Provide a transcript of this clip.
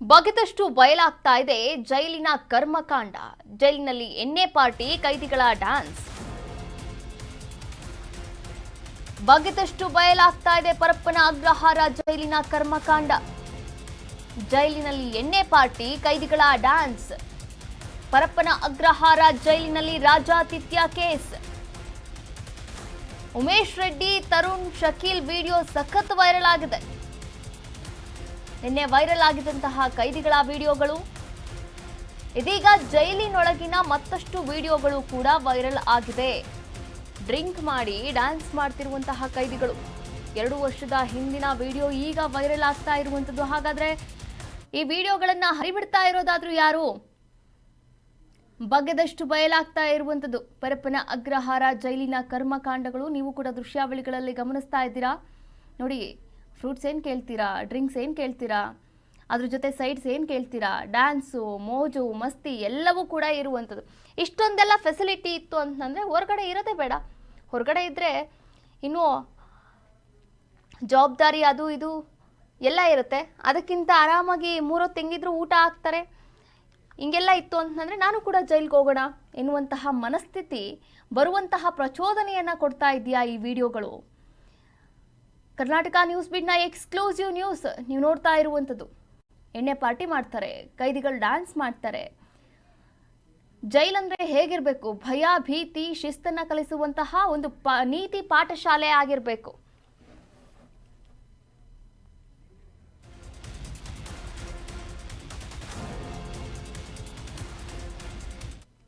ಬಗೆದಷ್ಟು ಬಯಲಾಗ್ತಾ ಇದೆ ಜೈಲಿನ ಕರ್ಮಕಾಂಡ. ಜೈಲಿನಲ್ಲಿ ಎಣ್ಣೆ ಪಾರ್ಟಿ, ಕೈದಿಗಳ ಡ್ಯಾನ್ಸ್. ಬಗೆದಷ್ಟು ಬಯಲಾಗ್ತಾ ಇದೆ ಪರಪ್ಪನ ಅಗ್ರಹಾರ ಜೈಲಿನ ಕರ್ಮಕಾಂಡ. ಜೈಲಿನಲ್ಲಿ ಎಣ್ಣೆ ಪಾರ್ಟಿ, ಕೈದಿಗಳ ಡ್ಯಾನ್ಸ್. ಪರಪ್ಪನ ಅಗ್ರಹಾರ ಜೈಲಿನಲ್ಲಿ ರಾಜಾತಿಥ್ಯ ಕೇಸ್. ಉಮೇಶ್ ರೆಡ್ಡಿ, ತರುಣ್, ಶಕೀಲ್ ವಿಡಿಯೋ ಸಖತ್ ವೈರಲ್ ಆಗಿದೆ. ನಿನ್ನೆ ವೈರಲ್ ಆಗಿದ್ದಂತಹ ಕೈದಿಗಳ ವಿಡಿಯೋಗಳು, ಇದೀಗ ಜೈಲಿನೊಳಗಿನ ಮತ್ತಷ್ಟು ವಿಡಿಯೋಗಳು ಕೂಡ ವೈರಲ್ ಆಗಿದೆ. ಡ್ರಿಂಕ್ ಮಾಡಿ ಡ್ಯಾನ್ಸ್ ಮಾಡ್ತಿರುವಂತಹ ಕೈದಿಗಳು. 2 ವರ್ಷದ ಹಿಂದಿನ ವಿಡಿಯೋ ಈಗ ವೈರಲ್ ಆಗ್ತಾ ಇರುವಂತದ್ದು. ಹಾಗಾದ್ರೆ ಈ ವಿಡಿಯೋಗಳನ್ನ ಹರಿಬಿಡ್ತಾ ಇರೋದಾದ್ರೂ ಯಾರು? ಬಗೆದಷ್ಟು ಬಯಲಾಗ್ತಾ ಇರುವಂತದ್ದು ಪರಪ್ಪನ ಅಗ್ರಹಾರ ಜೈಲಿನ ಕರ್ಮಕಾಂಡಗಳು. ನೀವು ಕೂಡ ದೃಶ್ಯಾವಳಿಗಳಲ್ಲಿ ಗಮನಿಸ್ತಾ ಇದ್ದೀರಾ ನೋಡಿ. ಫ್ರೂಟ್ಸ್ ಏನು ಕೇಳ್ತೀರಾ, ಡ್ರಿಂಕ್ಸ್ ಏನು ಕೇಳ್ತೀರಾ, ಅದ್ರ ಜೊತೆ ಸೈಡ್ಸ್ ಏನು ಕೇಳ್ತೀರಾ, ಡ್ಯಾನ್ಸು, ಮೋಜು, ಮಸ್ತಿ ಎಲ್ಲವೂ ಕೂಡ ಇರುವಂಥದ್ದು. ಇಷ್ಟೊಂದೆಲ್ಲ ಫೆಸಿಲಿಟಿ ಇತ್ತು ಅಂತಂದರೆ ಹೊರಗಡೆ ಇರೋದೇ ಬೇಡ. ಹೊರಗಡೆ ಇದ್ದರೆ ಇನ್ನೂ ಜವಾಬ್ದಾರಿ ಅದು ಇದು ಎಲ್ಲ ಇರುತ್ತೆ. ಅದಕ್ಕಿಂತ ಆರಾಮಾಗಿ 3 ಹೊತ್ತು ಹೆಂಗಿದ್ರು ಊಟ ಹಾಕ್ತಾರೆ. ಹಿಂಗೆಲ್ಲ ಇತ್ತು ಅಂತಂದರೆ ನಾನು ಕೂಡ ಜೈಲಿಗೆ ಹೋಗೋಣ ಎನ್ನುವಂತಹ ಮನಸ್ಥಿತಿ ಬರುವಂತಹ ಪ್ರಚೋದನೆಯನ್ನು ಕೊಡ್ತಾ ಇದೆಯಾ ಈ ವಿಡಿಯೋಗಳು? ಕರ್ನಾಟಕ ನ್ಯೂಸ್ ಬಿಡ್ನ ಎಕ್ಸ್ಕ್ಲೂಸಿವ್ ನ್ಯೂಸ್ ನೀವು ನೋಡ್ತಾ ಇರುವಂಥದ್ದು. ಎಣ್ಣೆ ಪಾರ್ಟಿ ಮಾಡ್ತಾರೆ, ಕೈದಿಗಳು ಡ್ಯಾನ್ಸ್ ಮಾಡ್ತಾರೆ. ಜೈಲಂದ್ರೆ ಹೇಗಿರಬೇಕು? ಭಯ, ಭೀತಿ, ಶಿಸ್ತನ್ನು ಕಲಿಸುವಂತಹ ಒಂದು ನೀತಿ ಪಾಠಶಾಲೆ ಆಗಿರಬೇಕು.